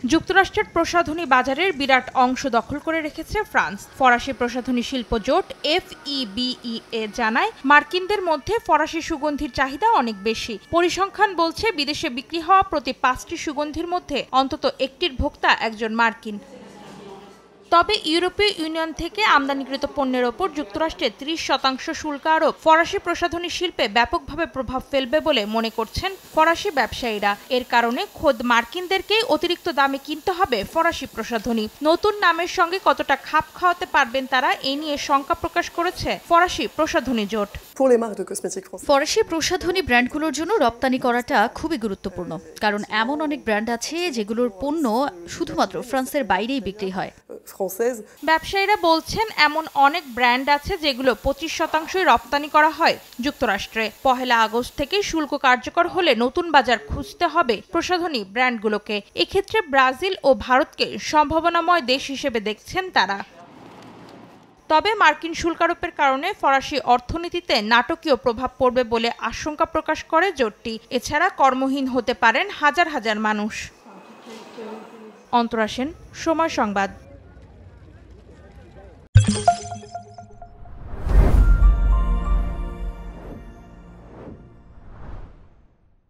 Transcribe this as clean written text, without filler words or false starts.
যুক্তরাষ্ট্রের প্রসাধনী বাজারের বিরাট অংশ দখল করে রেখেছে ফ্রান্স। ফরাসি প্রসাধনী শিল্প জোট FEBEA জানায়, মার্কিনদের মধ্যে ফরাসি সুগন্ধির চাহিদা অনেক বেশি। পরিসংখ্যান বলছে, বিদেশে বিক্রি হওয়া প্রতি 5টি সুগন্ধির মধ্যে অন্তত একটির ভোক্তা একজন মার্কিন। তবে ইউরোপীয় ইউনিয়ন থেকে আমদানিকৃত পণ্যের ওপর যুক্তরাষ্ট্রের 30% শুল্ক আরোপ ফরাসি প্রসাধনী শিল্পে ব্যাপকভাবে প্রভাব ফেলবে বলে মনে করছেন ফরাসি ব্যবসায়ীরা। এর কারণে খোদ মার্কিনদেরকেই অতিরিক্ত দামে কিনতে হবে ফরাসি প্রসাধনী। নতুন নামের সঙ্গে কতটা খাপ খাওয়াতে পারবেন তারা, এই নিয়ে শঙ্কা প্রকাশ করেছে ফরাসি প্রসাধনী জোট। ফরাসি প্রসাধনী ব্র্যান্ডগুলোর জন্য রপ্তানি করাটা খুবই গুরুত্বপূর্ণ, কারণ এমন অনেক ব্র্যান্ড আছে যেগুলোর পণ্য শুধুমাত্র ফ্রান্সের বাইরেই বিক্রি হয়। ব্যবসায়ীরা বলছেন, এমন অনেক ব্র্যান্ড আছে যেগুলো 25% রপ্তানি করা হয় যুক্তরাষ্ট্রে। 1 আগস্ট থেকে শুল্ক কার্যকর হলে নতুন বাজার খুঁজতে হবে প্রসাধনী ব্র্যান্ডগুলোকে। এক্ষেত্রে ব্রাজিল ও ভারতকে সম্ভাবনাময় দেশ হিসেবে দেখছেন তারা। তবে মার্কিন শুল্কারোপের কারণে ফরাসি অর্থনীতিতে নাটকীয় প্রভাব পড়বে বলে আশঙ্কা প্রকাশ করে জোটটি। এছাড়া কর্মহীন হতে পারেন হাজার হাজার মানুষ। অন্তরা সেন, সময় সংবাদ।